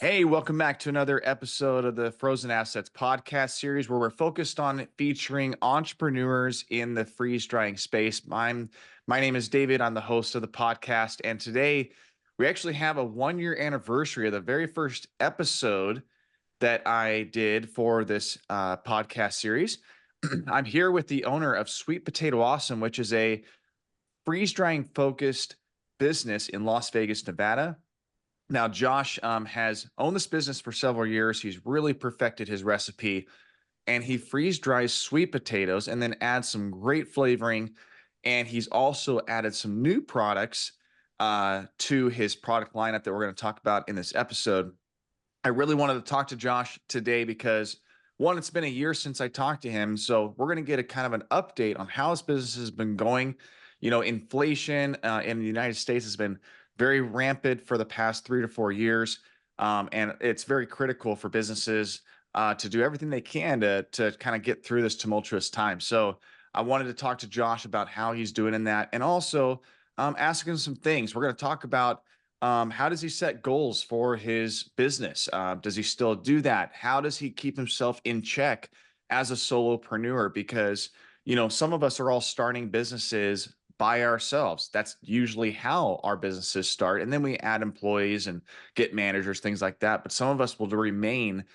Hey, welcome back to another episode of the Frozen Assets podcast series where we're focused on featuring entrepreneurs in the freeze drying space. My name is David. I'm the host of the podcast. And today we actually have a 1 year anniversary of the very first episode that I did for this podcast series. I'm here with the owner of Sweet Potato Awesome, which is a freeze drying focused business in Las Vegas, Nevada. Now, Josh has owned this business for several years. He's really perfected his recipe, and he freeze dries sweet potatoes and then adds some great flavoring. And he's also added some new products to his product lineup that we're going to talk about in this episode. I really wanted to talk to Josh today because one, it's been a year since I talked to him. So we're going to get a kind of an update on how his business has been going. Inflation in the United States has been very rampant for the past 3 to 4 years. And it's very critical for businesses to do everything they can to kind of get through this tumultuous time. So I wanted to talk to Josh about how he's doing in that and also ask him some things. We're going to talk about how does he set goals for his business? Does he still do that? How does he keep himself in check as a solopreneur? Because, some of us are all starting businesses by ourselves. That's usually how our businesses start. And then we add employees and get managers, things like that. But some of us will remain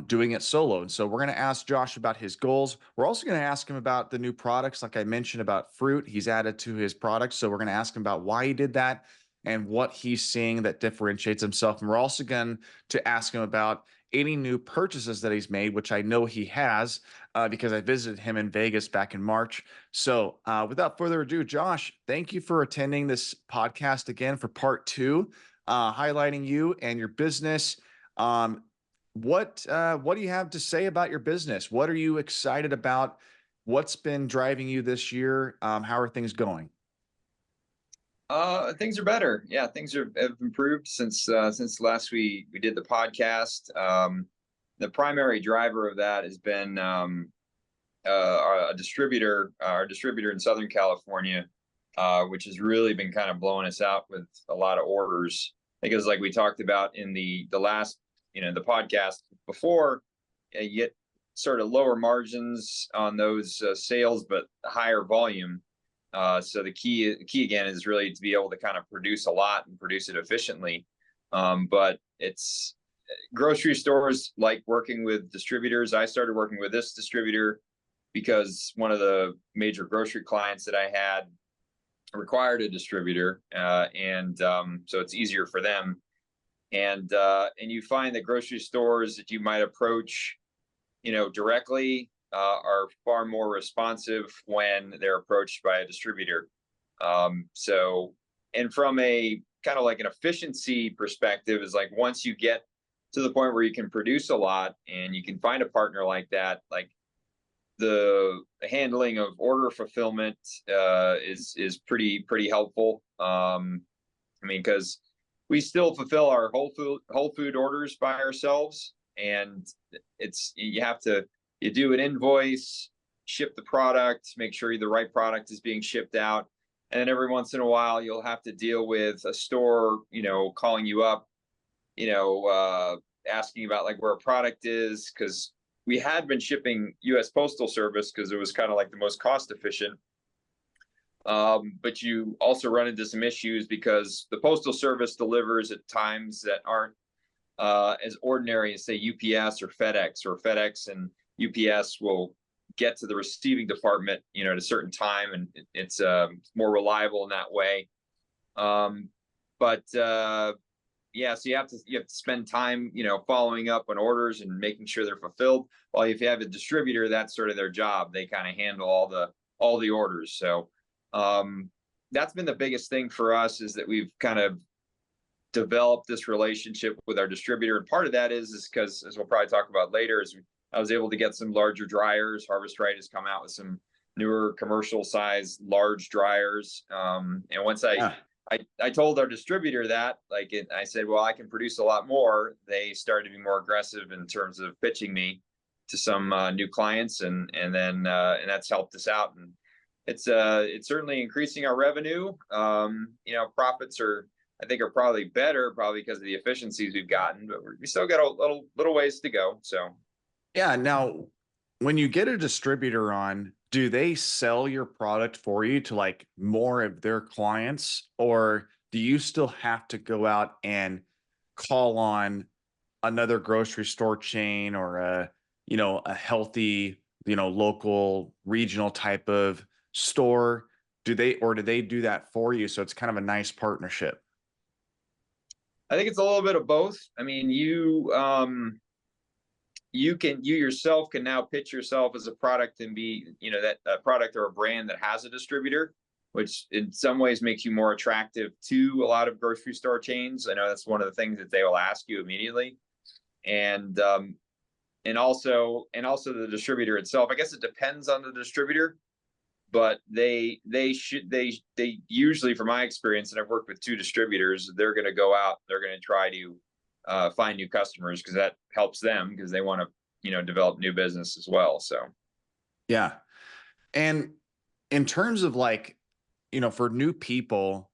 doing it solo. And so we're going to ask Josh about his goals. We're also going to ask him about the new products. Like I mentioned about fruit, he's added to his products. So we're going to ask him about why he did that and what he's seeing that differentiates himself. And we're also going to ask him about any new purchases that he's made, which I know he has because I visited him in Vegas back in March. So without further ado, Josh, thank you for attending this podcast again for part two, highlighting you and your business. What do you have to say about your business? What are you excited about? What's been driving you this year? How are things going? Things are better. Yeah, have improved since last we did the podcast. The primary driver of that has been our distributor in Southern California, which has really been kind of blowing us out with a lot of orders. Because like we talked about in the last, the podcast before, you get sort of lower margins on those sales, but higher volume. So the key again is really to be able to kind of produce a lot and produce it efficiently. But it's grocery stores like working with distributors. I started working with this distributor because one of the major grocery clients that I had required a distributor, and so it's easier for them. And you find that grocery stores that you might approach, directly, are far more responsive when they're approached by a distributor. And from a kind of like an efficiency perspective, is like once you get to the point where you can produce a lot and you can find a partner like that, like the handling of order fulfillment is pretty helpful. Because we still fulfill our whole food orders by ourselves, and you do an invoice, ship the product, make sure the right product is being shipped out. And then every once in a while, you'll have to deal with a store, calling you up, asking about like where a product is. Because we had been shipping U.S. Postal Service because it was kind of like the most cost efficient. But you also run into some issues because the Postal Service delivers at times that aren't as ordinary as, say, UPS or FedEx. Or FedEx and UPS will get to the receiving department, at a certain time, and it's more reliable in that way. Yeah, so you have to spend time, following up on orders and making sure they're fulfilled. While if you have a distributor, that's sort of their job. They kind of handle all the orders. So that's been the biggest thing for us, is that we've kind of developed this relationship with our distributor. And part of that is because, as we'll probably talk about later, I was able to get some larger dryers. Harvest Right has come out with some newer commercial size large dryers. And once I told our distributor that, I said, well, I can produce a lot more. They started to be more aggressive in terms of pitching me to some new clients, and that's helped us out. And it's certainly increasing our revenue. Profits are I think are probably better, probably because of the efficiencies we've gotten, but we still got a little ways to go. So Yeah. Now, when you get a distributor on, do they sell your product for you to like more of their clients, or do you still have to go out and call on another grocery store chain or a healthy, local regional type of store? Do they do that for you? So it's kind of a nice partnership. I think it's a little bit of both. I mean, you yourself can now pitch yourself as a product and be, that a product or a brand that has a distributor, which in some ways makes you more attractive to a lot of grocery store chains. I know that's one of the things that they will ask you immediately. And also the distributor itself. I guess it depends on the distributor, but they usually, from my experience, and I've worked with two distributors, they're going to go out, they're going to try to find new customers because that helps them because they want to develop new business as well. So Yeah. And in terms of like, for new people,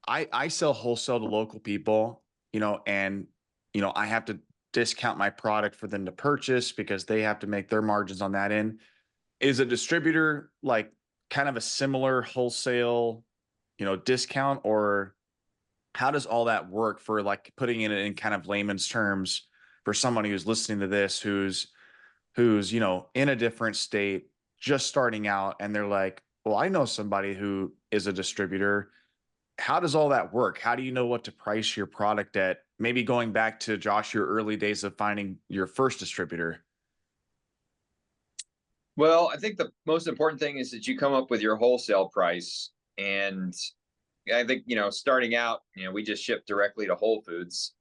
I sell wholesale to local people, and I have to discount my product for them to purchase because they have to make their margins on that end. Is a distributor like kind of a similar wholesale, discount, or how does all that work for like putting it in kind of layman's terms for somebody who's listening to this, who's in a different state, just starting out, and they're like, well, I know somebody who is a distributor. How does all that work? How do you know what to price your product at? Maybe going back to Josh, your early days of finding your first distributor. well, I think the most important thing is that you come up with your wholesale price. And I think, starting out, we just shipped directly to Whole Foods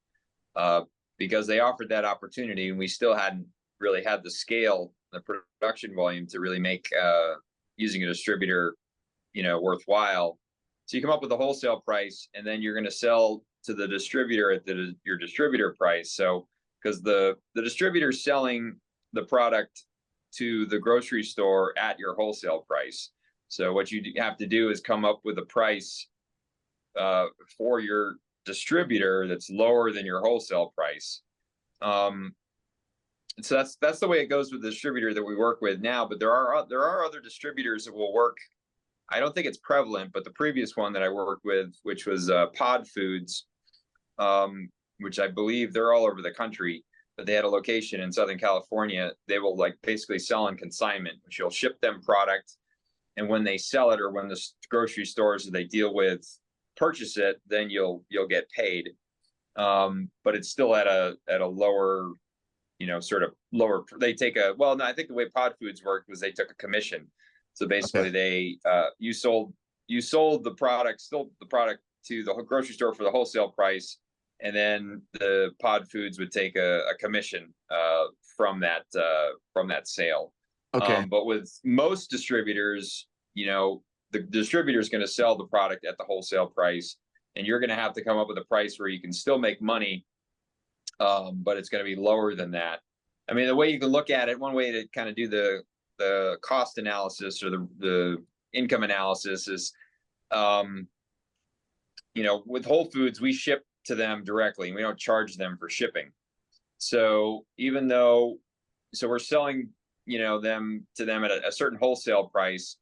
because they offered that opportunity, and we still hadn't really had the scale, the production volume to really make using a distributor, worthwhile. So you come up with a wholesale price, and then you're going to sell to the distributor at your distributor price. So because the distributor's selling the product to the grocery store at your wholesale price. So what you have to do is come up with a price for your distributor that's lower than your wholesale price. So that's the way it goes with the distributor that we work with now. But there are other distributors that will work. I don't think it's prevalent, but the previous one that I worked with, which was Pod Foods, which I believe they're all over the country, but they had a location in Southern California. They will like basically sell on consignment, which you'll ship them product, and when they sell it, or when the grocery stores that they deal with purchase it, then you'll get paid. But it's still at a lower, sort of lower. They take no, I think the way Pod Foods worked was they took a commission. So basically, Okay. you sold the product to the grocery store for the wholesale price, and then the Pod Foods would take a commission from that sale. Okay. But with most distributors, the distributor is going to sell the product at the wholesale price, and you're going to have to come up with a price where you can still make money, but it's going to be lower than that. I mean, the way you can look at it, one way to kind of do the cost analysis or the income analysis is, with Whole Foods, we ship to them directly, and we don't charge them for shipping. So we're selling, them to them at a certain wholesale price,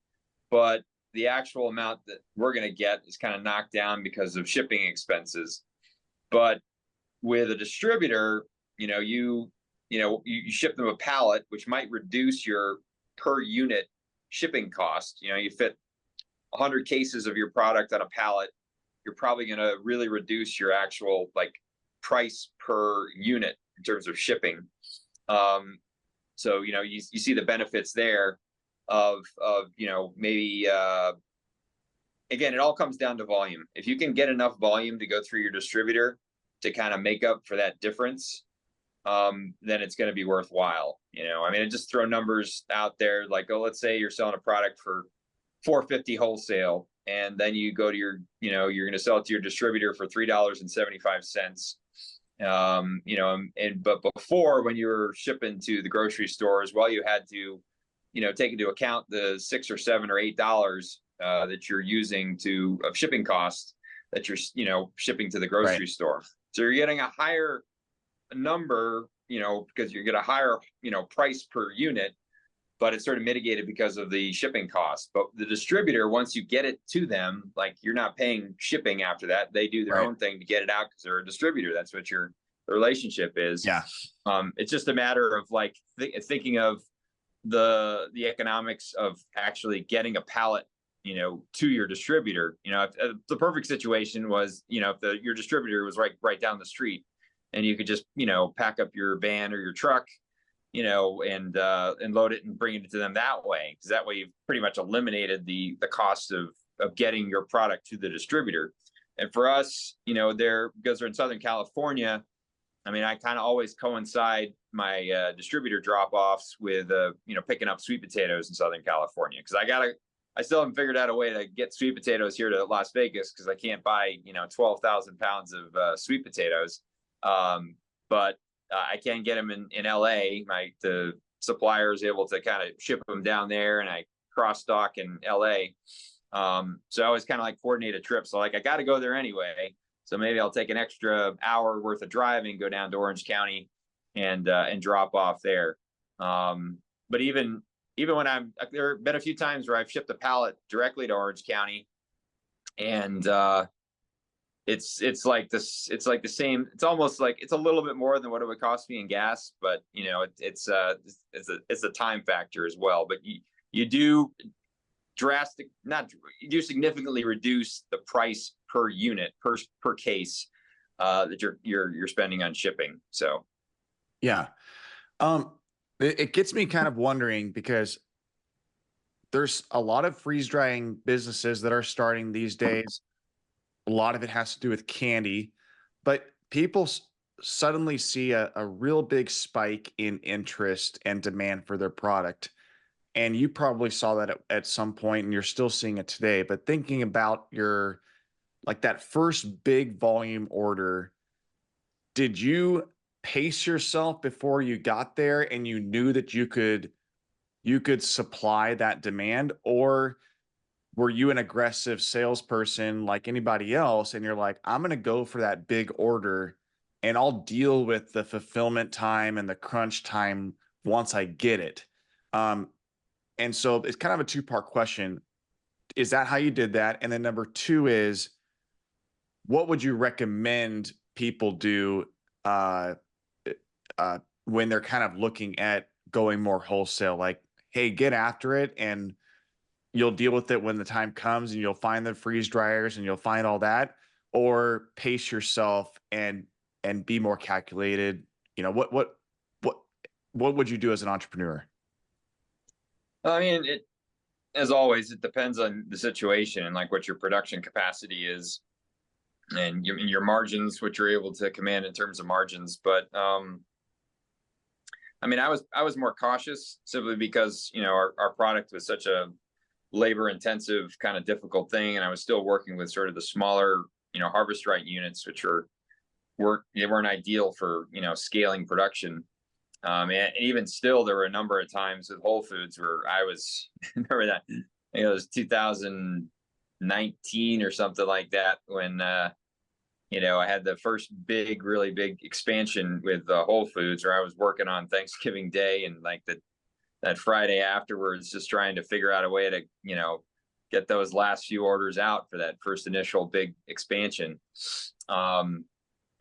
but the actual amount that we're going to get is kind of knocked down because of shipping expenses. But with a distributor, you ship them a pallet, which might reduce your per unit shipping cost. You fit 100 cases of your product on a pallet, you're probably going to really reduce your actual like price per unit in terms of shipping. So you see the benefits there of maybe again, it all comes down to volume. If you can get enough volume to go through your distributor to kind of make up for that difference, then it's going to be worthwhile. I mean, just throw numbers out there, like, let's say you're selling a product for $4.50 wholesale, and then you go to you're going to sell it to your distributor for $3.75. But before, when you were shipping to the grocery stores, well, you had to, take into account the $6 or $7 or $8 that you're using of shipping costs. that you're, shipping to the Right. grocery store. So you're getting a higher number, because you get a higher, price per unit, but it's sort of mitigated because of the shipping cost. But the distributor, once you get it to them, like, you're not paying shipping after that. They do their Right. own thing to get it out because they're a distributor. That's what the relationship is. Yeah. It's just a matter of like thinking of the economics of actually getting a pallet, to your distributor. If the perfect situation was, if your distributor was right down the street, and you could just, pack up your van or your truck, and load it and bring it to them that way, because that way you've pretty much eliminated the cost of getting your product to the distributor. And for us, there, because we're in Southern California, I mean, I kind of always coincide my distributor drop offs with picking up sweet potatoes in Southern California, because I still haven't figured out a way to get sweet potatoes here to Las Vegas, because I can't buy 12,000 pounds of sweet potatoes. But I can get them in LA. The supplier is able to kind of ship them down there, and I cross dock in LA. So I always kind of like coordinate a trip. So like, I got to go there anyway. So maybe I'll take an extra hour worth of driving, go down to Orange County, and drop off there. But even when there have been a few times where I've shipped a pallet directly to Orange County, and it's like this, it's like the same, it's almost like it's a little bit more than what it would cost me in gas, but it's a time factor as well. But you do you do significantly reduce the price per unit, per case, that you're spending on shipping. So Yeah. It gets me kind of wondering, because there's a lot of freeze drying businesses that are starting these days. A lot of it has to do with candy, but people suddenly see a real big spike in interest and demand for their product. And you probably saw that at some point, and you're still seeing it today. But thinking about like that first big volume order, did you pace yourself before you got there and you knew that you could supply that demand? Or were you an aggressive salesperson like anybody else, and you're like, I'm going to go for that big order, and I'll deal with the fulfillment time and the crunch time once I get it? And so it's kind of a two-part question. Is that how you did that? And then number two is, what would you recommend people do uh, when they're kind of looking at going more wholesale? Like, hey, get after it, and you'll deal with it when the time comes, and you'll find the freeze dryers and you'll find all that. Or pace yourself and be more calculated. What would you do as an entrepreneur? I mean, as always, it depends on the situation and like what your production capacity is, and your margins, what you're able to command in terms of margins. But I mean, I was more cautious, simply because our product was such a labor intensive, kind of difficult thing, and I was still working with sort of the smaller harvest right units, which weren't ideal for scaling production. And even still, there were a number of times with Whole Foods where I was remember that, it was 2019 or something like that, when I had the first really big expansion with Whole Foods, where I was working on Thanksgiving Day and like that Friday afterwards, just trying to figure out a way to get those last few orders out for that first initial big expansion. And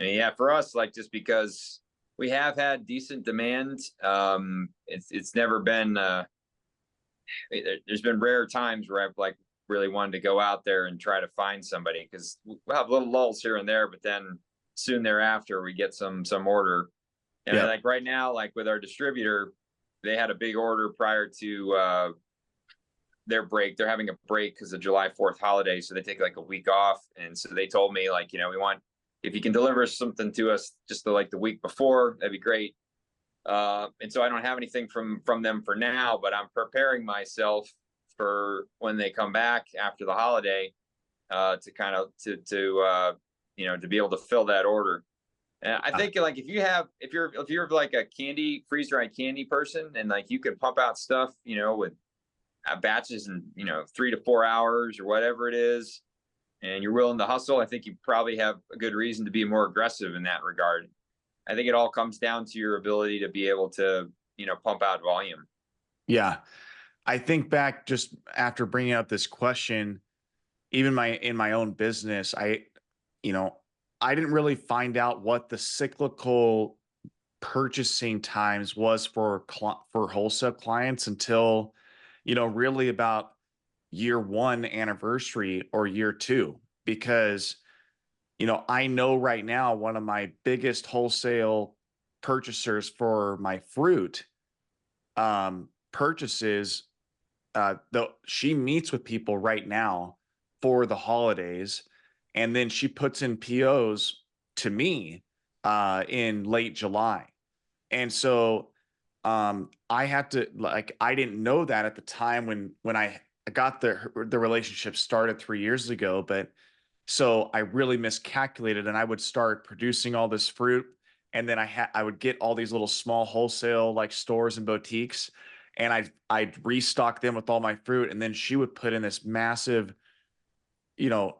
yeah, for us, like, just because we have had decent demand, it's never been there's been rare times where I've like really wanted to go out there and try to find somebody, because we'll have little lulls here and there, but then soon thereafter we get some order. And Yeah. like right now, like with our distributor, they had a big order prior to their break. They're having a break because of July 4th holiday, so they take like a week off. And so they told me, like, we want, if you can deliver something to us just the week before, that'd be great. And so I don't have anything from them for now, but I'm preparing myself for when they come back after the holiday, to kind of to be able to fill that order. And I think, like, if you're like a freeze dried candy person, and like you can pump out stuff, with batches in 3 to 4 hours or whatever it is, and you're willing to hustle, I think you probably have a good reason to be more aggressive in that regard. I think it all comes down to your ability to be able to, pump out volume. Yeah. I think back just after bringing up this question, even in my own business, you know, I didn't really find out what the cyclical purchasing times was for wholesale clients until, really about year one anniversary or year two, because, I know right now one of my biggest wholesale purchasers for my fruit purchases, though she meets with people right now for the holidays, and then she puts in POs to me in late July. And so I had to, like, I didn't know that at the time when I got the relationship started 3 years ago, but so I really miscalculated, and I would start producing all this fruit, and then I would get all these little small wholesale like stores and boutiques, and I'd restock them with all my fruit, and then she would put in this massive, you know,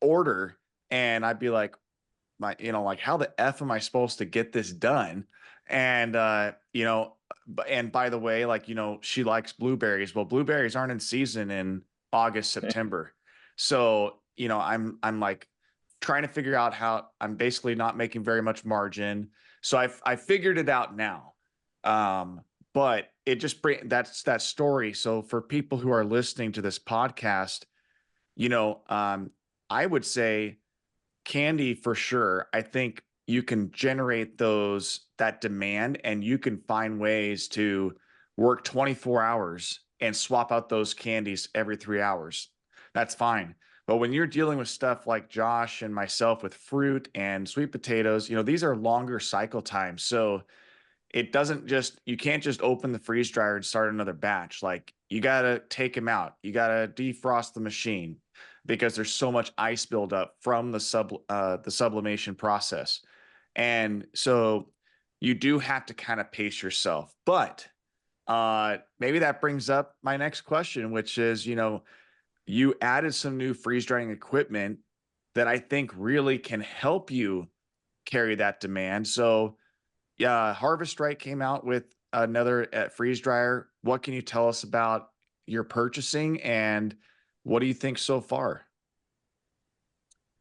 order, and I'd be like, like, how the F am I supposed to get this done? And, and by the way, like, she likes blueberries. Well, blueberries aren't in season in August, September. So, I'm like trying to figure out how I'm basically not making very much margin. So I figured it out now. But it just that's that story. So for people who are listening to this podcast, I would say candy for sure. I think you can generate that demand, and you can find ways to work 24 hours and swap out those candies every 3 hours. That's fine. But when you're dealing with stuff like Josh and myself with fruit and sweet potatoes, these are longer cycle times. So you can't just open the freeze dryer and start another batch. Like, you got to take them out. You got to defrost the machine because there's so much ice buildup from the sublimation process. And so you do have to kind of pace yourself. But maybe that brings up my next question, which is, you added some new freeze drying equipment that I think really can help you carry that demand. So yeah, Harvest Right came out with another freeze dryer. What can you tell us about your purchasing, and what do you think so far?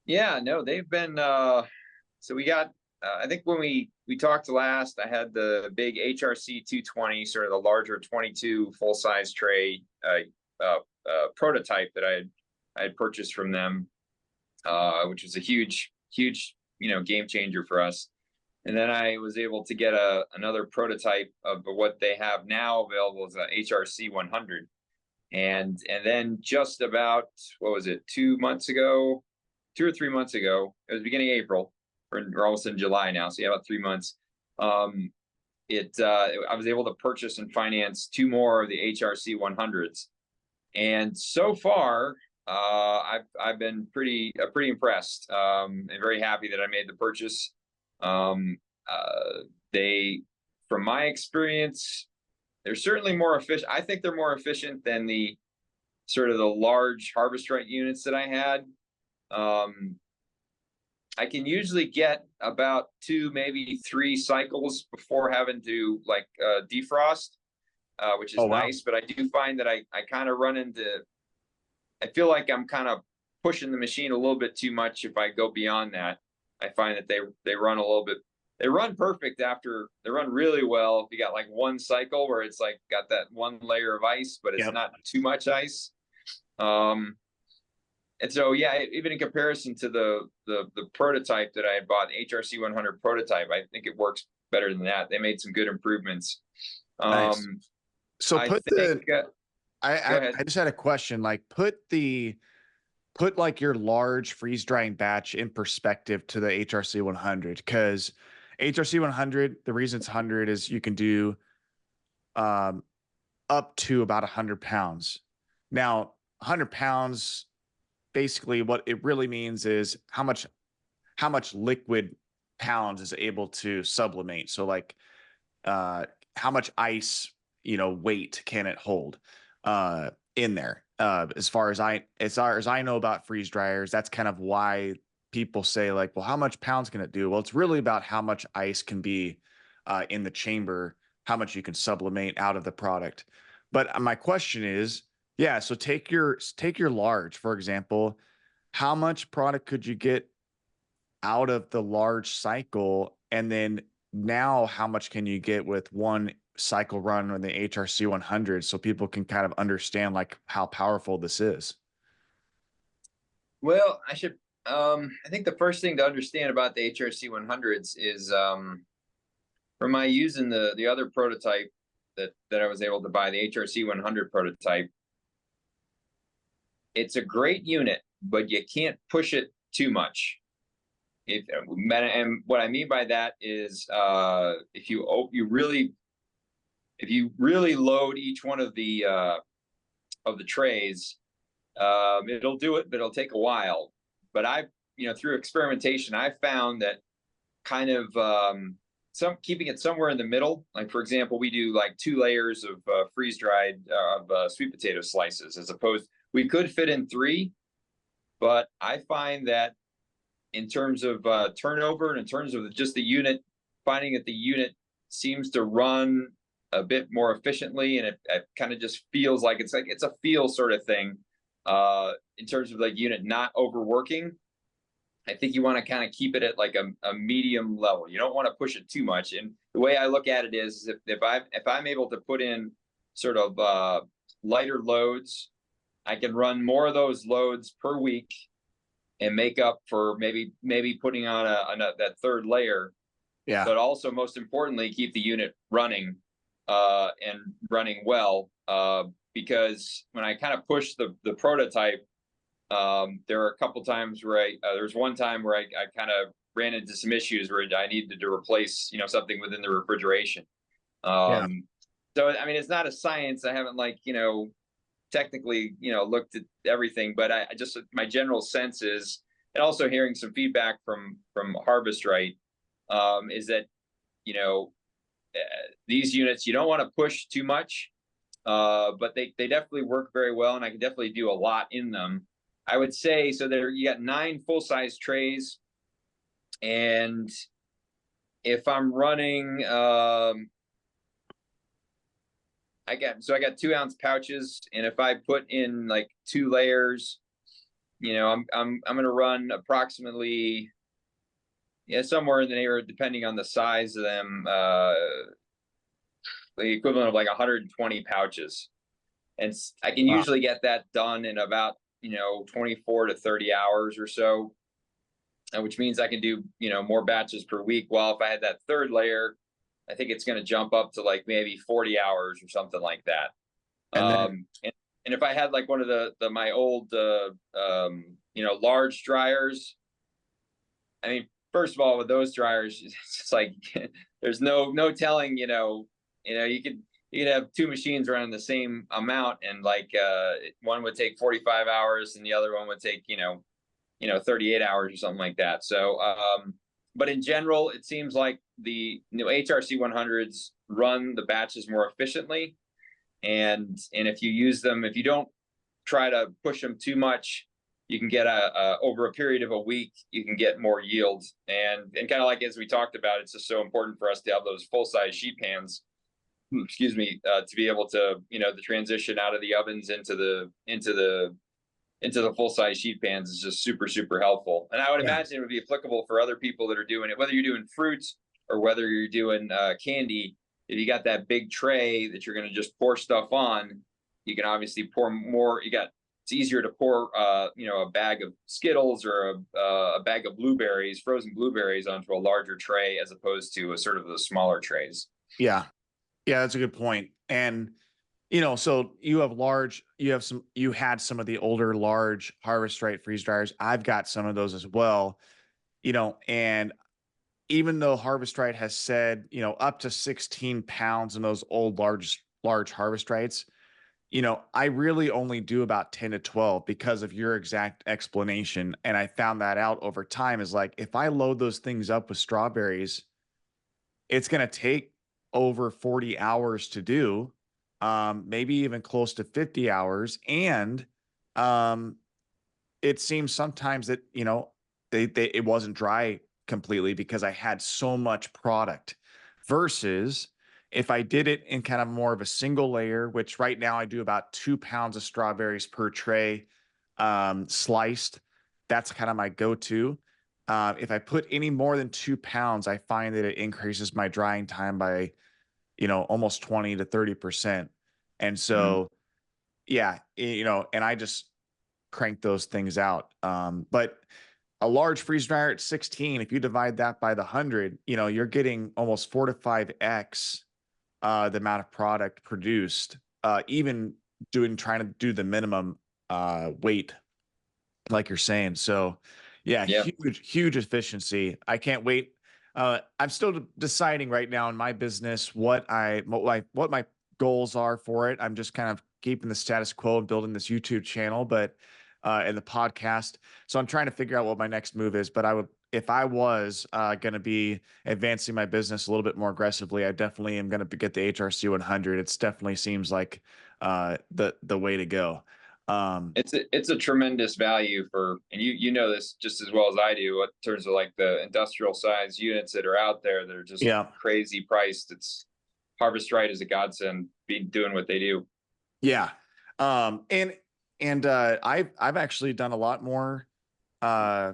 Yeah, no, they've been so we got I think when we talked last, I had the big HRC 220, sort of the larger 22 full size tray prototype that I had purchased from them, which was a huge game changer for us. And then I was able to get another prototype of what they have now available as a HRC 100. And then just about, what was it, 2 months ago, 2 or 3 months ago, it was beginning of April, we're almost in July now, so yeah, about 3 months. I was able to purchase and finance two more of the HRC 100s, and so far, I've been pretty impressed, and very happy that I made the purchase. They, from my experience, they're certainly more efficient. I think they're more efficient than the sort of the large Harvest Right units that I had. I can usually get about 2, maybe 3 cycles before having to defrost, which is Oh, wow. nice. But I do find that I kind of I feel like I'm kind of pushing the machine a little bit too much if I go beyond that. I find that they run a little bit. They run perfect after they run really well. If you got like one cycle where it's like got that one layer of ice, but it's Yep. not too much ice. And so, yeah, even in comparison to the prototype that I had bought, HRC 100 prototype, I think it works better than that. They made some good improvements. Nice. So I think. Go ahead. I just had a question. Like, put like your large freeze drying batch in perspective to the HRC 100, because HRC 100, the reason it's 100 is you can do um, up to about 100 pounds. Now, 100 pounds, basically what it really means is how much liquid pounds is able to sublimate. So like how much ice, weight can it hold in there? As far as I know about freeze dryers, that's kind of why people say like, well, how much pounds can it do? Well, it's really about how much ice can be in the chamber, how much you can sublimate out of the product. But my question is, yeah, so take your large, for example. How much product could you get out of the large cycle? And then now how much can you get with one cycle run on the HRC 100 so people can kind of understand like how powerful this is? Well, I think the first thing to understand about the HRC 100s is, from my using the other prototype that I was able to buy, the HRC 100 prototype, it's a great unit, but you can't push it too much. And what I mean by that is, if you really load each one of the trays, it'll do it, but it'll take a while. But through experimentation, I found that kind of, some keeping it somewhere in the middle. Like, for example, we do like 2 layers of freeze dried sweet potato slices, as opposed, we could fit in 3, but I find that in terms of turnover and in terms of just the unit, finding that the unit seems to run a bit more efficiently, and it kind of just feels like it's a feel sort of thing, in terms of like unit not overworking. I think you want to kind of keep it at like a medium level. You don't want to push it too much. And the way I look at it is, if I'm able to put in sort of lighter loads, I can run more of those loads per week and make up for maybe putting on that third layer, Yeah. but also most importantly keep the unit running, and running well. Because when I kind of push the prototype, there are a couple times where there's one time where I kind of ran into some issues where I needed to replace something within the refrigeration. Yeah. So I mean, it's not a science. I haven't technically looked at everything, but I just, my general sense is, and also hearing some feedback from Harvest Right, is that these units, you don't want to push too much, but they definitely work very well, and I can definitely do a lot in them. I would say, so there you got 9 full size trays, and if I'm running, I got 2-ounce pouches, and if I put in like 2 layers, I'm gonna run approximately, somewhere in the neighborhood, depending on the size of them, the equivalent of like 120 pouches, and I can Wow. usually get that done in about 24 to 30 hours or so, which means I can do more batches per week. While if I had that third layer, I think it's going to jump up to like maybe 40 hours or something like that. And then, And if I had like one of my old large dryers, I mean, first of all, with those dryers, it's just like there's no telling, you could have 2 machines running the same amount, and like one would take 45 hours and the other one would take 38 hours or something like that. So but in general, it seems like the HRC 100s run the batches more efficiently, and if you use them, if you don't try to push them too much, you can get over a period of a week, you can get more yield. And kind of like, as we talked about, it's just so important for us to have those full size sheet pans, excuse me, to be able to the transition out of the ovens into the full size sheet pans is just super helpful. And I would yeah. imagine it would be applicable for other people that are doing it, whether you're doing fruits or whether you're doing candy. If you got that big tray that you're going to just pour stuff on, you can obviously pour more. It's easier to pour a bag of Skittles or a bag of blueberries, frozen blueberries, onto a larger tray, as opposed to a sort of the smaller trays. Yeah. Yeah, that's a good point. And so you had some of the older large Harvest Right freeze dryers. I've got some of those as well. And even though Harvest Right has said, up to 16 pounds in those old large Harvest Rights, I really only do about 10 to 12 because of your exact explanation. And I found that out over time, is like, if I load those things up with strawberries, it's going to take over 40 hours to do. maybe even close to 50 hours. And um, it seems sometimes that, it wasn't dry completely because I had so much product versus if I did it in kind of more of a single layer, which right now I do about 2 pounds of strawberries per tray, sliced. That's kind of my go-to. If I put any more than 2 pounds, I find that it increases my drying time by, almost 20 to 30%. And Mm. so, yeah, and I just crank those things out. But a large freeze dryer at 16, if you divide that by the 100, you're getting almost 4 to 5x the amount of product produced, even trying to do the minimum weight, like you're saying. So, yeah, Yeah. huge efficiency. I can't wait. I'm still deciding right now in my business what my goals are for it. I'm just kind of keeping the status quo and building this YouTube channel, but and the podcast. So I'm trying to figure out what my next move is. But if I was going to be advancing my business a little bit more aggressively, I definitely am going to get the HRC 100. It's definitely seems like the way to go. It's a tremendous value for, and you know this just as well as I do, in terms of like the industrial size units that are out there that are just Yeah. crazy priced. It's Harvest Right is a godsend, be doing what they do. Yeah. And I've actually done a lot more uh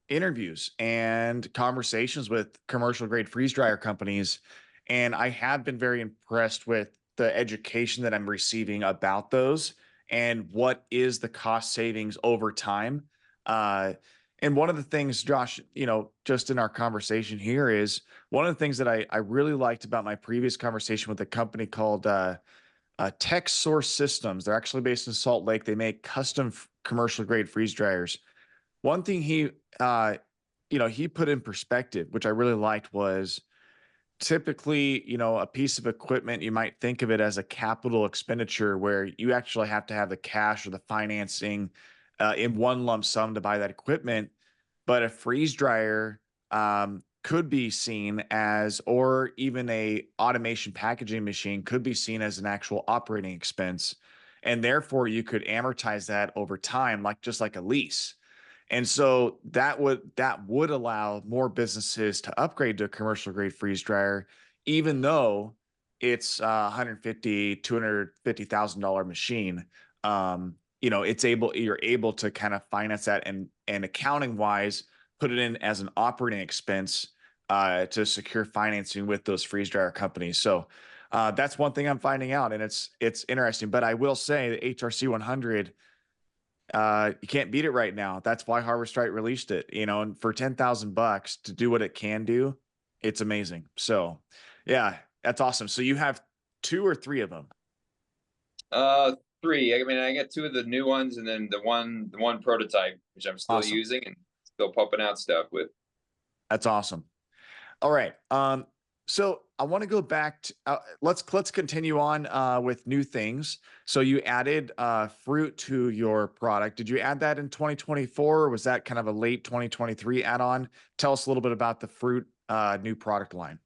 interviews and conversations with commercial grade freeze dryer companies, and I have been very impressed with the education that I'm receiving about those and what is the cost savings over time. Uh and one of the things, Josh, just in our conversation here is one of the things that I really liked about my previous conversation with a company called Tech Source Systems. They're actually based in Salt Lake. They make custom commercial grade freeze dryers. One thing he put in perspective, which I really liked, was typically, a piece of equipment, you might think of it as a capital expenditure where you actually have to have the cash or the financing in one lump sum to buy that equipment. But a freeze dryer could be seen as, or even a automation packaging machine could be seen as an actual operating expense. And therefore you could amortize that over time, just like a lease. And so that would allow more businesses to upgrade to a commercial grade freeze dryer, even though it's 150, $250,000 machine. You're able to kind of finance that and accounting wise, put it in as an operating expense to secure financing with those freeze dryer companies. So that's one thing I'm finding out, and it's interesting. But I will say the HRC 100, you can't beat it right now. That's why Harvest Right released it, and for $10,000 to do what it can do, it's amazing. So yeah, that's awesome. So you have two or three of them. Uh, Three. I mean, I got two of the new ones, and then the one prototype, which I'm still Awesome. using and still pumping out stuff with. That's awesome. All right. So I want to go back to let's continue on with new things. So you added fruit to your product. Did you add that in 2024, or was that kind of a late 2023 add-on? Tell us a little bit about the fruit new product line.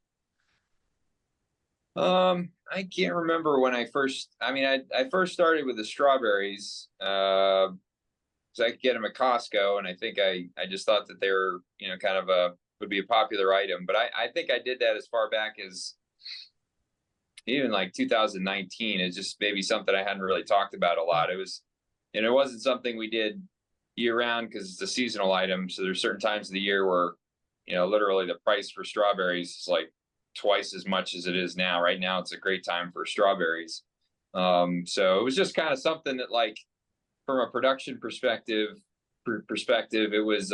I can't remember when I first. I mean, I first started with the strawberries. So I could get them at Costco, and I think I just thought that they were, kind of would be a popular item. But I think I did that as far back as even like 2019. It's just maybe something I hadn't really talked about a lot. It wasn't something we did year round because it's a seasonal item. So there's certain times of the year where, literally the price for strawberries is like twice as much as it is now. Right now, it's a great time for strawberries. So it was just kind of something that, like, from a production perspective, it was,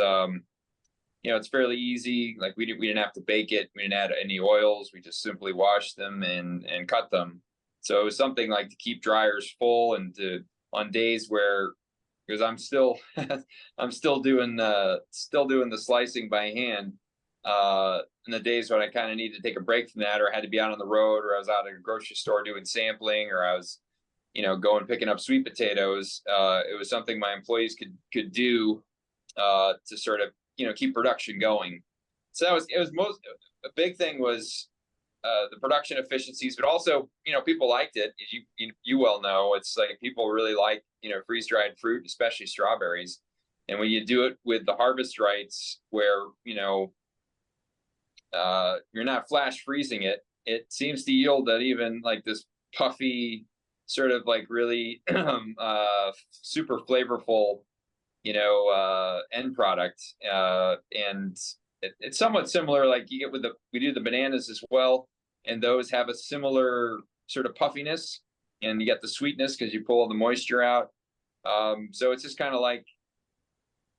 it's fairly easy. Like, we didn't have to bake it. We didn't add any oils. We just simply washed them and cut them. So it was something like to keep dryers full, and on days where, because I'm still I'm still doing the slicing by hand. In the days when I kind of needed to take a break from that, or I had to be out on the road, or I was out at a grocery store doing sampling, or I was, going picking up sweet potatoes. It was something my employees could do to sort of, keep production going. So it was a big thing was the production efficiencies, but also, people liked it. As you well know, it's like people really like, freeze dried fruit, especially strawberries. And when you do it with the harvest rights, where you're not flash freezing it, it seems to yield that even like this puffy, sort of like really super flavorful, end product. And it's somewhat similar, like you get with we do the bananas as well, and those have a similar sort of puffiness, and you get the sweetness because you pull all the moisture out. So it's just kind of like,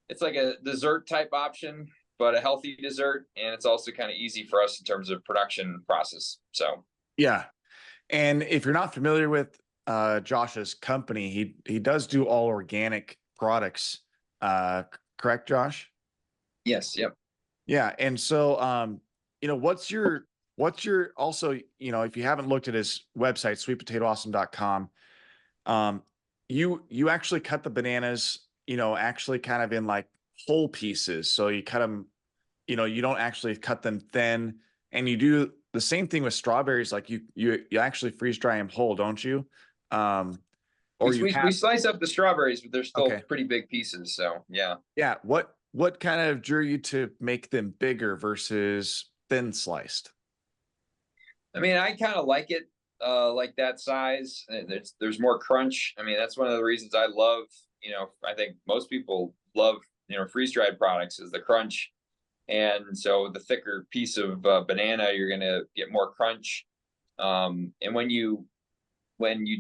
it's like a dessert type option, but a healthy dessert, and it's also kind of easy for us in terms of production process. So Yeah. And if you're not familiar with Josh's company, he does do all organic products. Correct, Josh? yes, yep. Yeah. And so what's your also, if you haven't looked at his website, sweetpotatoawesome.com, you actually cut the bananas, actually kind of in like whole pieces. So you cut them, you don't actually cut them thin, and you do the same thing with strawberries. Like you actually freeze dry them whole, don't you? Or you We have, slice up the strawberries, but they're still okay. pretty big pieces. So yeah. Yeah. What kind of drew you to make them bigger versus thin sliced? I mean, I kind of like it like that size. There's more crunch. I mean, that's one of the reasons I love, I think most people love, freeze dried products, is the crunch. And so the thicker piece of banana, you're going to get more crunch. And when you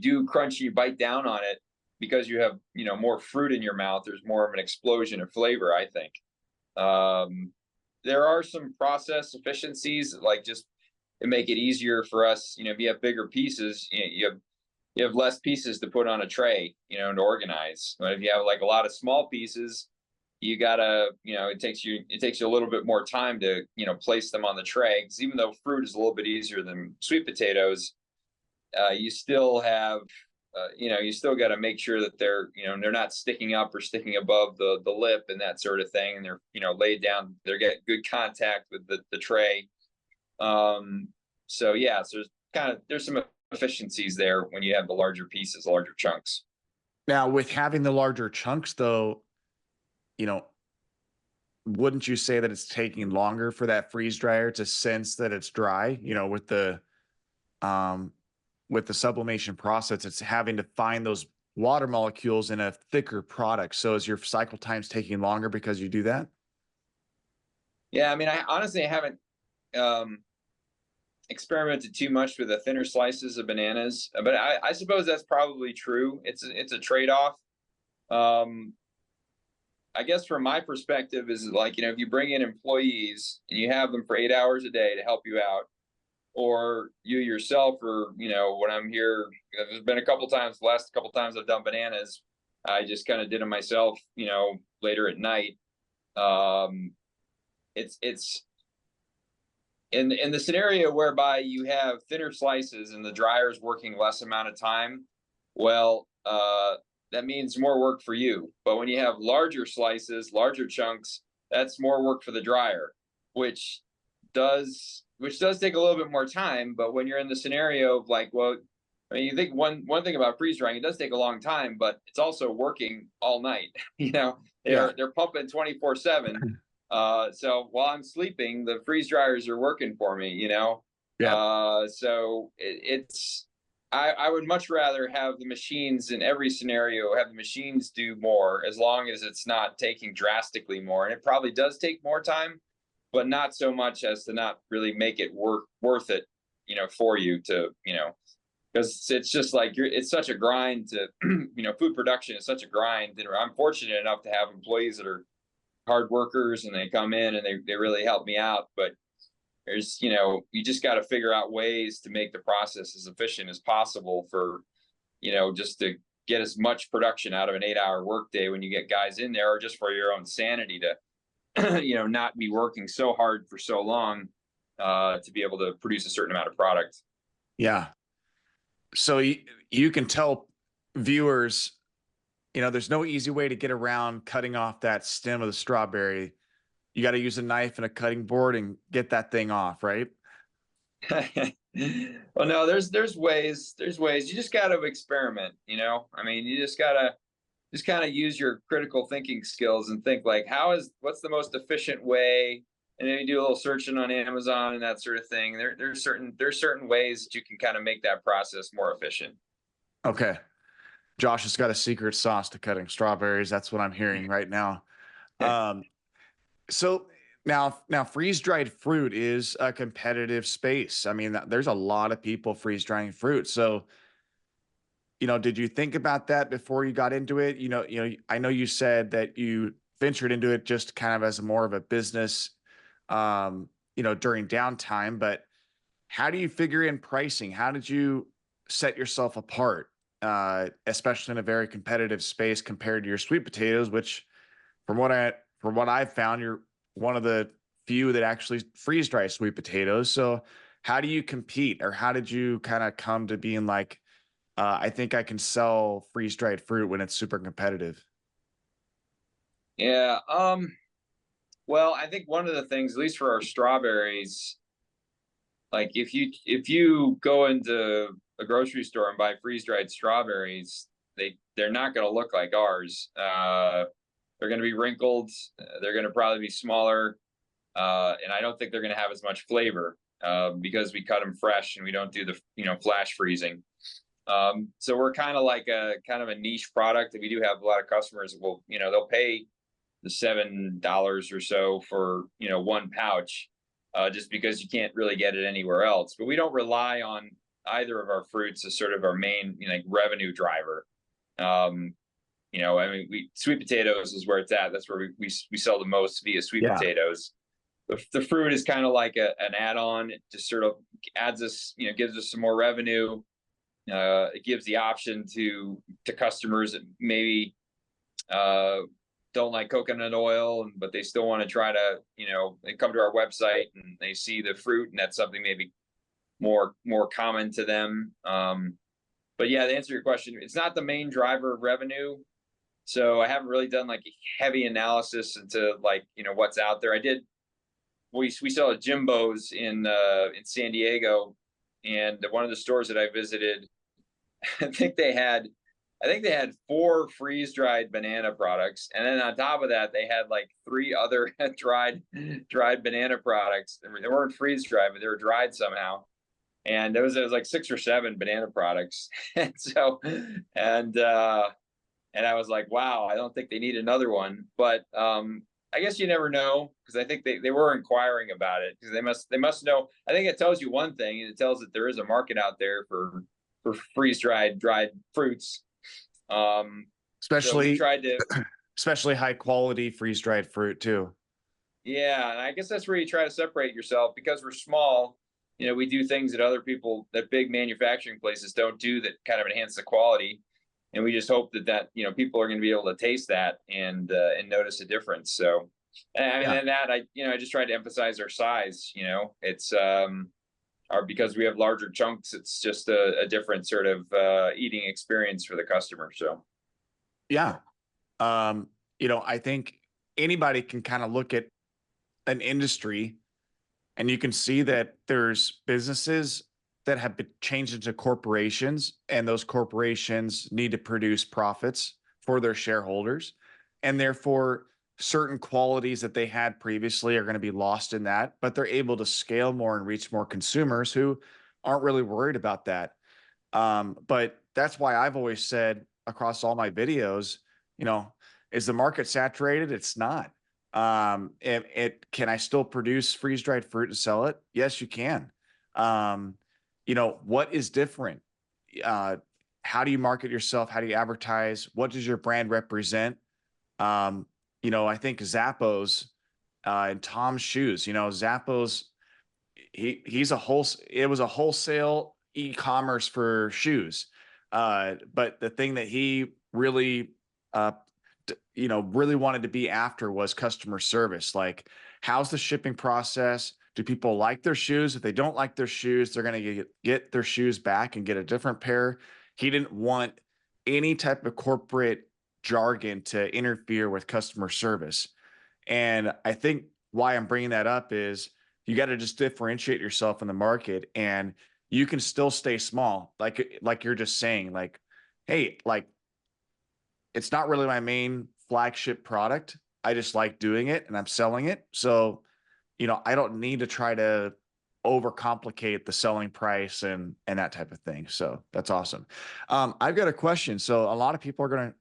do crunch, you bite down on it, because you have, more fruit in your mouth, there's more of an explosion of flavor, I think. There are some process efficiencies, like just to make it easier for us, if you have bigger pieces, you have less pieces to put on a tray, to organize. But if you have like a lot of small pieces, you gotta, it takes you a little bit more time to, place them on the tray. Because even though fruit is a little bit easier than sweet potatoes, you still have, you still got to make sure that they're not sticking up or sticking above the lip and that sort of thing, and they're, laid down, they're getting good contact with the tray. So yeah, so there's some efficiencies there when you have the larger pieces, larger chunks. Now, with having the larger chunks, though, you know, wouldn't you say that it's taking longer for that freeze dryer to sense that it's dry? Um, with the sublimation process, it's having to find those water molecules in a thicker product. So is your cycle times taking longer because you do that? Yeah, I mean, I honestly haven't um, experimented too much with the thinner slices of bananas, but I suppose that's probably true. It's a trade off. Um, I guess from my perspective is like, if you bring in employees and you have them for 8 hours a day to help you out, or you yourself, or, when I'm here, there's been a couple times, the last couple times I've done bananas, I just kind of did them myself, later at night. It's in the scenario whereby you have thinner slices and the dryer is working less amount of time. Well, that means more work for you. But when you have larger slices, larger chunks, that's more work for the dryer, which does take a little bit more time. But when you're in the scenario of like, well, I mean, you think one thing about freeze drying, it does take a long time, but it's also working all night. Yeah. They're pumping 24/7. So while I'm sleeping, the freeze dryers are working for me. Yeah. So it's I would much rather have the machines in every scenario, have the machines do more, as long as it's not taking drastically more. And it probably does take more time, but not so much as to not really make it worth it, for you to, because it's just like it's such a grind to, food production is such a grind. And I'm fortunate enough to have employees that are hard workers, and they come in and they really help me out. But there's, you just got to figure out ways to make the process as efficient as possible for, just to get as much production out of an 8-hour workday when you get guys in there, or just for your own sanity to, not be working so hard for so long, to be able to produce a certain amount of product. Yeah. So you can tell viewers, there's no easy way to get around cutting off that stem of the strawberry. You got to use a knife and a cutting board and get that thing off, right? Well, no, there's ways. There's ways. You just got to experiment. I mean, you just gotta just kind of use your critical thinking skills and think like, what's the most efficient way? And then you do a little searching on Amazon and that sort of thing. There's certain ways that you can kind of make that process more efficient. Okay. Josh has got a secret sauce to cutting strawberries. That's what I'm hearing right now. Um, so now freeze dried fruit is a competitive space. I mean, there's a lot of people freeze drying fruit. So, did you think about that before you got into it? I know you said that you ventured into it just kind of as more of a business, during downtime, but how do you figure in pricing? How did you set yourself apart, especially in a very competitive space compared to your sweet potatoes, which from what I've found, you're one of the few that actually freeze dry sweet potatoes. So how do you compete, or how did you kind of come to being like, I think I can sell freeze dried fruit when it's super competitive? Yeah. Well, I think one of the things, at least for our strawberries, like if you go into a grocery store and buy freeze dried strawberries, they're not going to look like ours. They're going to be wrinkled. They're going to probably be smaller, and I don't think they're going to have as much flavor because we cut them fresh and we don't do the flash freezing. So we're kind of like a kind of a niche product, and we do have a lot of customers that will they'll pay the $7 or so for one pouch, just because you can't really get it anywhere else. But we don't rely on either of our fruits as sort of our main like revenue driver. Um, I mean, sweet potatoes is where it's at. That's where we sell the most via sweet Yeah. potatoes. The fruit is kind of like an add-on. It just sort of adds us, gives us some more revenue. It gives the option to customers that maybe uh, don't like coconut oil, but they still want to try to, they come to our website and they see the fruit, and that's something maybe more common to them. But yeah, to answer your question, it's not the main driver of revenue. So I haven't really done like a heavy analysis into like what's out there. I did. We sell at Jimbo's in San Diego, and one of the stores that I visited, I think they had four freeze dried banana products, and then on top of that, they had like three other dried banana products. They weren't freeze dried, but they were dried somehow. And there was like six or seven banana products, and so and I was like, wow, I don't think they need another one. But I guess you never know, because I think they were inquiring about it, because they must know. I think it tells you one thing, and it tells that there is a market out there for freeze dried fruits. So we Especially, tried to, especially high quality freeze dried fruit too. yeah, and I guess that's where you try to separate yourself, because we're small. We do things that big manufacturing places don't do, that kind of enhance the quality, and we just hope that people are going to be able to taste that and notice a difference. So, and I mean, Yeah. and that I just tried to emphasize our size. It's because we have larger chunks. It's just a different sort of eating experience for the customer. So. Yeah. I think anybody can kind of look at an industry and you can see that there's businesses that have been changed into corporations, and those corporations need to produce profits for their shareholders. And therefore, certain qualities that they had previously are going to be lost in that, but they're able to scale more and reach more consumers who aren't really worried about that. But that's why I've always said across all my videos, you know, is the market saturated? It's not. It can I still produce freeze dried fruit and sell it? Yes, you can. Um, what is different? Uh, how do you market yourself? How do you advertise? What does your brand represent? Um, I think Zappos and Tom's shoes. Zappos. It was a wholesale e-commerce for shoes. But the thing that he really uh really wanted to be after was customer service. Like, how's the shipping process? Do people like their shoes? If they don't like their shoes, they're going to get their shoes back and get a different pair. He didn't want any type of corporate jargon to interfere with customer service. And I think why I'm bringing that up is, you got to just differentiate yourself in the market, and you can still stay small. Like you're just saying, like, hey, like it's not really my main flagship product. I just like doing it and I'm selling it. So, I don't need to try to overcomplicate the selling price and that type of thing. So that's awesome. I've got a question. So a lot of people are going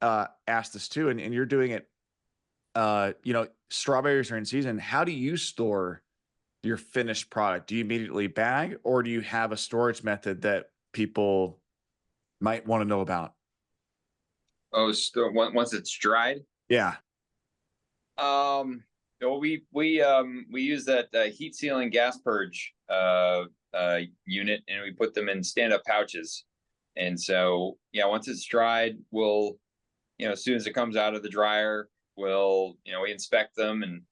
to ask this too, and you're doing it. Strawberries are in season. How do you store your finished product? Do you immediately bag, or do you have a storage method that people might want to know about? Oh, so once it's dried. Yeah. Well, we use that heat sealing gas purge unit, and we put them in stand up pouches. And so, yeah, once it's dried, we'll, as soon as it comes out of the dryer, we'll, we inspect them and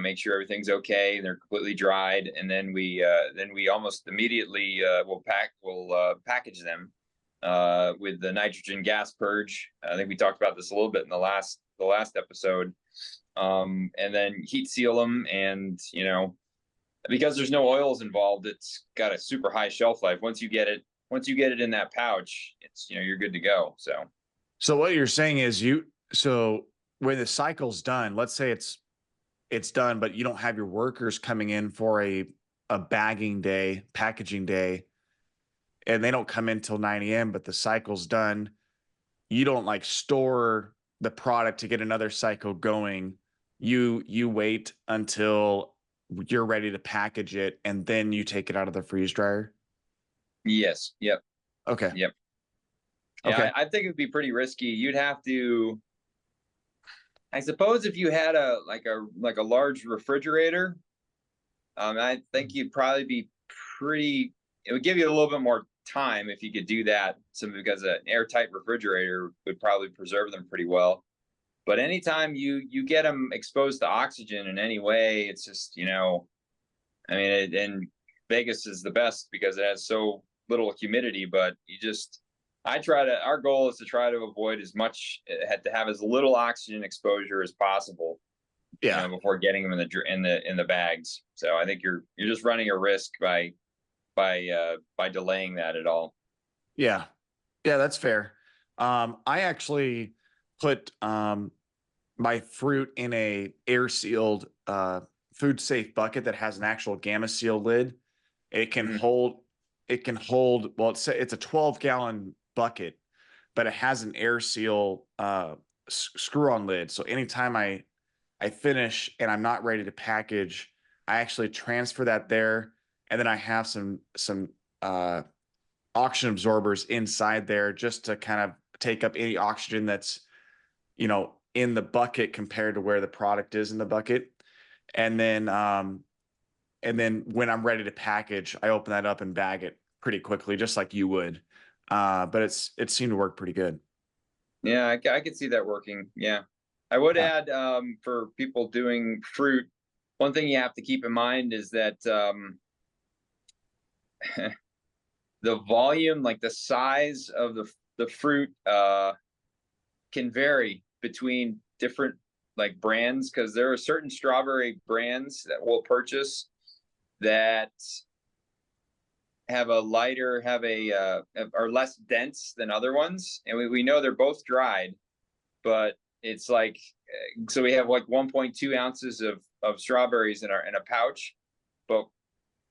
make sure everything's okay and they're completely dried, and then we almost immediately will package them with the nitrogen gas purge. I think we talked about this a little bit in the last episode. And then heat seal them, and because there's no oils involved, it's got a super high shelf life. Once you get it in that pouch, it's you're good to go. So what you're saying is so when the cycle's done, let's say it's done, but you don't have your workers coming in for a bagging day, packaging day, and they don't come in till 9 a.m., but the cycle's done. You don't like store the product to get another cycle going. You wait until you're ready to package it, and then you take it out of the freeze dryer. Yes. Yep. Okay. Yep. Yeah, Okay. I think it would be pretty risky. You'd have to, I suppose, if you had a large refrigerator. I think you'd probably be pretty. It would give you a little bit more time if you could do that. Because an airtight refrigerator would probably preserve them pretty well. But anytime you get them exposed to oxygen in any way, it's just and Vegas is the best because it has so little humidity. But our goal is to try to avoid as much, to have as little oxygen exposure as possible. Yeah. Before getting them in the bags. So I think you're just running a risk by delaying that at all. Yeah. Yeah, that's fair. I actually put my fruit in a air sealed food safe bucket that has an actual gamma seal lid. It can hold well, it's a 12-gallon bucket, but it has an air seal screw on lid. So anytime I finish and I'm not ready to package, I actually transfer that there, and then I have some oxygen absorbers inside there just to kind of take up any oxygen that's in the bucket compared to where the product is in the bucket. And then when I'm ready to package, I open that up and bag it pretty quickly, just like you would. But it seemed to work pretty good. Yeah, I could see that working. Yeah. I would Yeah. add, for people doing fruit, one thing you have to keep in mind is that the volume, like the size of the fruit, can vary between different like brands, because there are certain strawberry brands that we'll purchase that are less dense than other ones, and we know they're both dried, but it's like, so we have like 1.2 ounces of strawberries in a pouch, but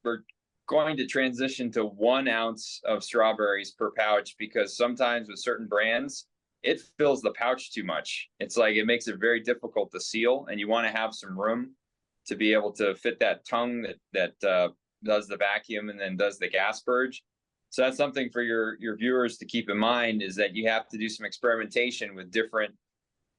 we're going to transition to 1 ounce of strawberries per pouch, because sometimes with certain brands it fills the pouch too much. It's like it makes it very difficult to seal, and you want to have some room to be able to fit that tongue that does the vacuum and then does the gas purge. So that's something for your viewers to keep in mind, is that you have to do some experimentation with different,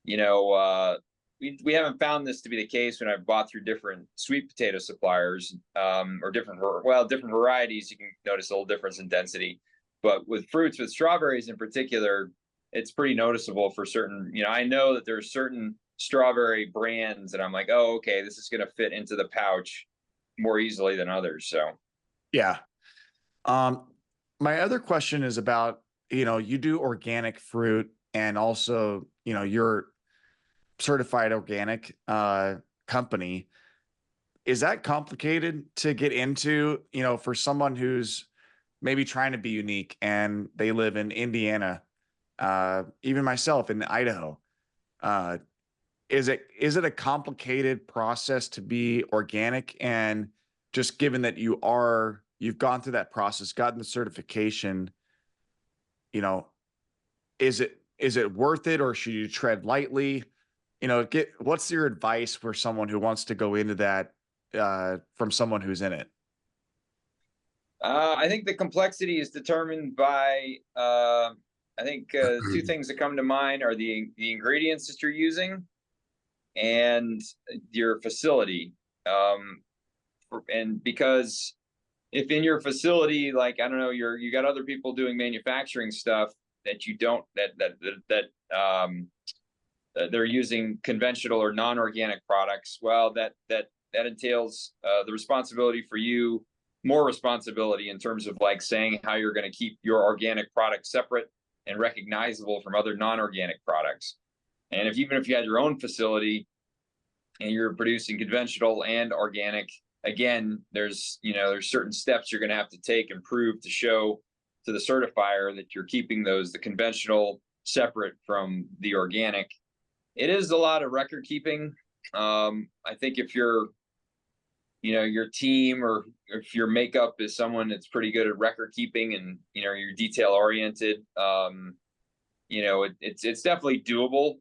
we haven't found this to be the case when I've bought through different sweet potato suppliers, or different varieties. You can notice a little difference in density, but with strawberries in particular, it's pretty noticeable for certain. I know that there's certain strawberry brands that I'm like, oh, okay, this is going to fit into the pouch more easily than others. So Yeah. My other question is about, you do organic fruit, and also, you're certified organic company. is that complicated to get into, for someone who's maybe trying to be unique and they live in Indiana, even myself in Idaho? Uh, is it a complicated process to be organic? And just given that you've gone through that process, gotten the certification, you know, is it worth it, or should you tread lightly? What's your advice for someone who wants to go into that, from someone who's in it? I think the complexity is determined by, I think, two things that come to mind are the ingredients that you're using and your facility. And because if in your facility, like, I don't know, you got other people doing manufacturing stuff that you don't, they're using conventional or non-organic products, well, that entails the responsibility for you, more responsibility in terms of like saying how you're going to keep your organic product separate and recognizable from other non-organic products. And even if you had your own facility and you're producing conventional and organic, again, there's certain steps you're going to have to take and prove to show to the certifier that you're keeping the conventional separate from the organic. It is a lot of record keeping. I think if your team, or if your makeup is someone that's pretty good at record keeping and, you're detail oriented, it's definitely doable.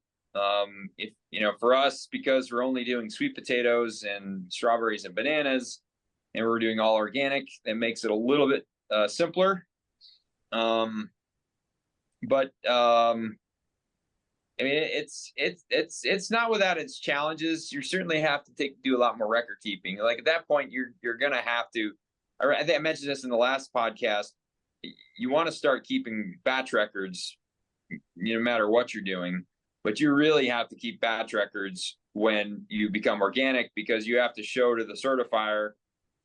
If, for us, because we're only doing sweet potatoes and strawberries and bananas, and we're doing all organic, that makes it a little bit simpler. But I mean, it's not without its challenges. You certainly have to do a lot more record keeping. Like at that point, you're gonna have to. I think I mentioned this in the last podcast. You want to start keeping batch records, no matter what you're doing, but you really have to keep batch records when you become organic, because you have to show to the certifier,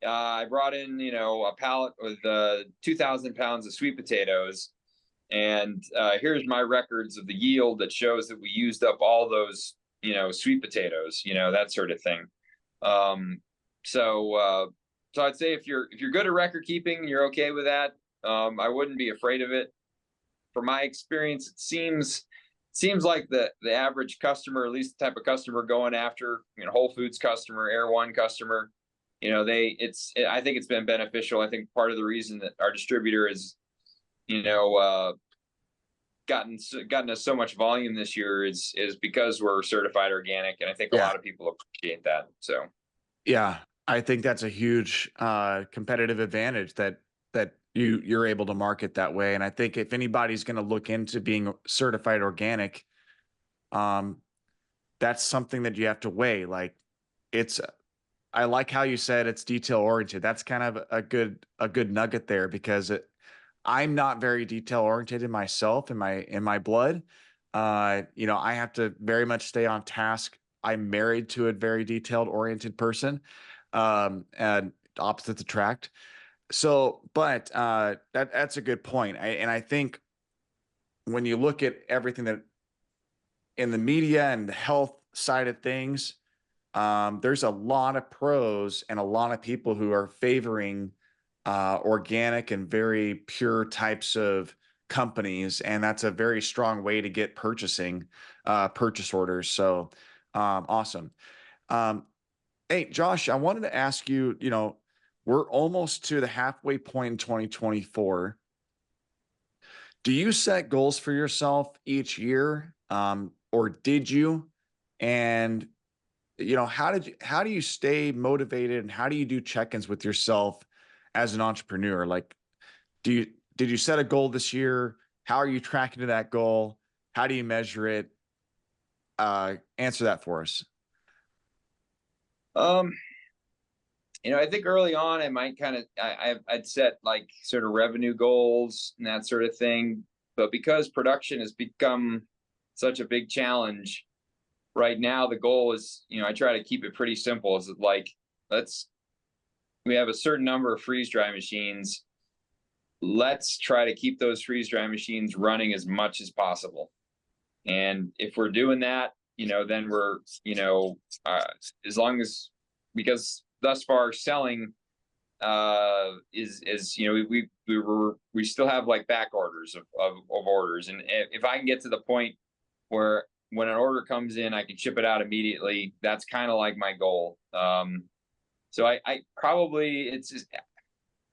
I brought in, a pallet with 2,000 pounds of sweet potatoes, and here's my records of the yield that shows that we used up all those, sweet potatoes, that sort of thing. So I'd say if you're good at record keeping, you're okay with that. I wouldn't be afraid of it. From my experience, it seems like the average customer, at least the type of customer going after, Whole Foods customer, Air One customer, I think it's been beneficial. I think part of the reason that our distributor is, gotten us so much volume this year is because we're certified organic, and I think a Yeah. lot of people appreciate that. So Yeah, I think that's a huge competitive advantage that you're able to market that way. And I think if anybody's going to look into being certified organic, um, that's something that you have to weigh. Like, it's I like how you said it's detail oriented. That's kind of a good nugget there, because I'm not very detail oriented myself in my blood. I have to very much stay on task. I'm married to a very detailed oriented person, and opposites attract. So, but that's a good point. And I think when you look at everything that in the media and the health side of things, there's a lot of pros and a lot of people who are favoring organic and very pure types of companies, and that's a very strong way to get purchase orders. So, awesome. Um, Hey, Josh, I wanted to ask you, we're almost to the halfway point in 2024. Do you set goals for yourself each year? Or did you? And, how do you stay motivated, and how do you do check-ins with yourself as an entrepreneur? Like, did you set a goal this year? How are you tracking to that goal? How do you measure it? Answer that for us. um I think early on I might I'd set like sort of revenue goals and that sort of thing, but because production has become such a big challenge right now, the goal is, I try to keep it pretty simple. Is like, we have a certain number of freeze dry machines. Let's try to keep those freeze dry machines running as much as possible. And if we're doing that, then we're, as long as, because thus far selling is we still have like back orders of orders, and if I can get to the point where when an order comes in I can ship it out immediately, that's kind of like my goal. So I probably it's just,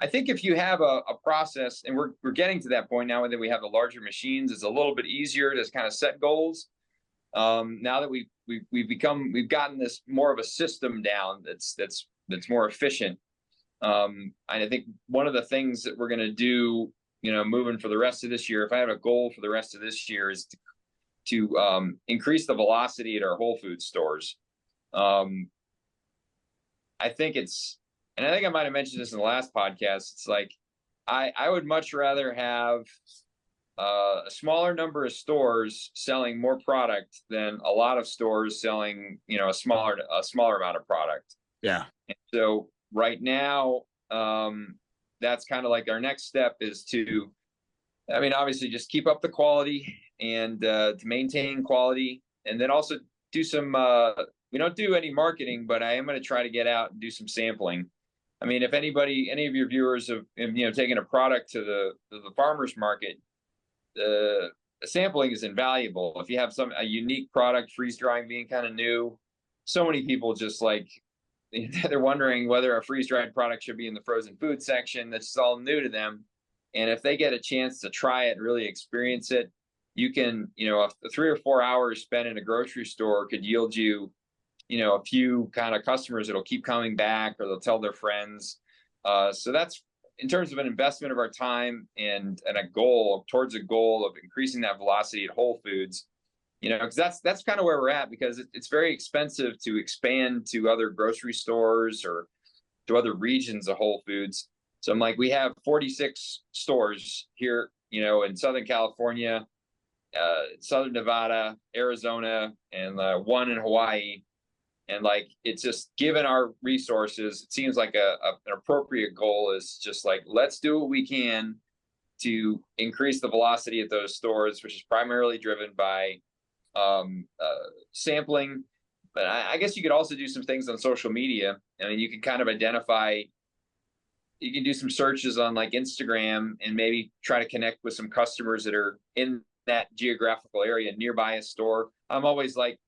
I think if you have a process, and we're getting to that point now that we have the larger machines, it's a little bit easier to kind of set goals. Now that we've gotten this more of a system down that's more efficient. And I think one of the things that we're going to do, moving for the rest of this year, if I have a goal for the rest of this year, is to increase the velocity at our Whole Foods stores. I think and I think I might have mentioned this in the last podcast. It's like, I would much rather have a smaller number of stores selling more product than a lot of stores selling, a smaller amount of product. Yeah. And so right now, that's kind of like our next step is to, obviously just keep up the quality and to maintain quality, and then also do some, we don't do any marketing, but I am going to try to get out and do some sampling. If any of your viewers have, taken a product to the farmer's market, the sampling is invaluable. If you have a unique product, freeze drying being kind of new, so many people just like, they're wondering whether a freeze dried product should be in the frozen food section. That's all new to them. And if they get a chance to try it, really experience it, you can, 3 or 4 hours spent in a grocery store could yield you, a few kind of customers that'll keep coming back, or they'll tell their friends. So that's in terms of an investment of our time and a goal towards a goal of increasing that velocity at Whole Foods. Because that's kind of where we're at, because it's very expensive to expand to other grocery stores or to other regions of Whole Foods. So I'm like, we have 46 stores here, in Southern California, Southern Nevada, Arizona, and one in Hawaii. And like, it's just, given our resources, it seems like an appropriate goal is just like, let's do what we can to increase the velocity at those stores, which is primarily driven by sampling. But I guess you could also do some things on social media. You can kind of you can do some searches on like Instagram and maybe try to connect with some customers that are in that geographical area nearby a store. I'm always like,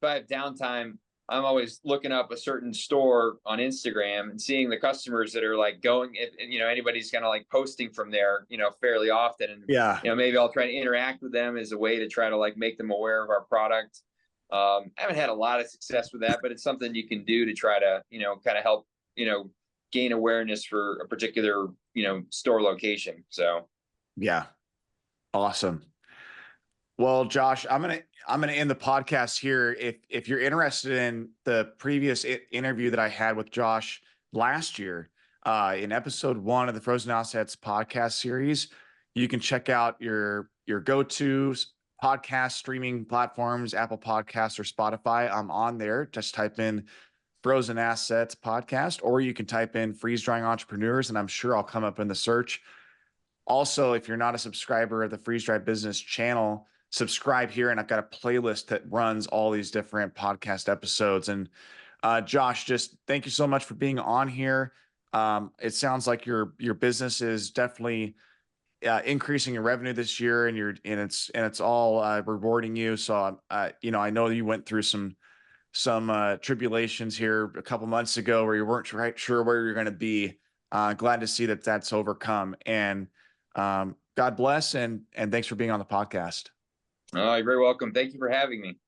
if I have downtime, I'm always looking up a certain store on Instagram and seeing the customers that are like going, if anybody's kind of like posting from there, fairly often. And, Yeah. Maybe I'll try to interact with them as a way to try to like make them aware of our product. I haven't had a lot of success with that, but it's something you can do to try to, kind of help, gain awareness for a particular, store location. So. Yeah. Awesome. Well, Josh, I'm gonna end the podcast here. If you're interested in the previous interview that I had with Josh last year, in episode 1 of the Frozen Assets podcast series, you can check out your go-to podcast streaming platforms, Apple Podcasts or Spotify. I'm on there. Just type in Frozen Assets podcast, or you can type in freeze drying entrepreneurs, and I'm sure I'll come up in the search. Also, if you're not a subscriber of the Freeze Dry Business channel, subscribe here, and I've got a playlist that runs all these different podcast episodes. And Josh, just thank you so much for being on here. It sounds like your business is definitely increasing your revenue this year, and it's all rewarding you. So I know you went through some tribulations here a couple months ago where you weren't right sure where you're going to be. Glad to see that that's overcome, and God bless, and thanks for being on the podcast. Oh, you're very welcome. Thank you for having me.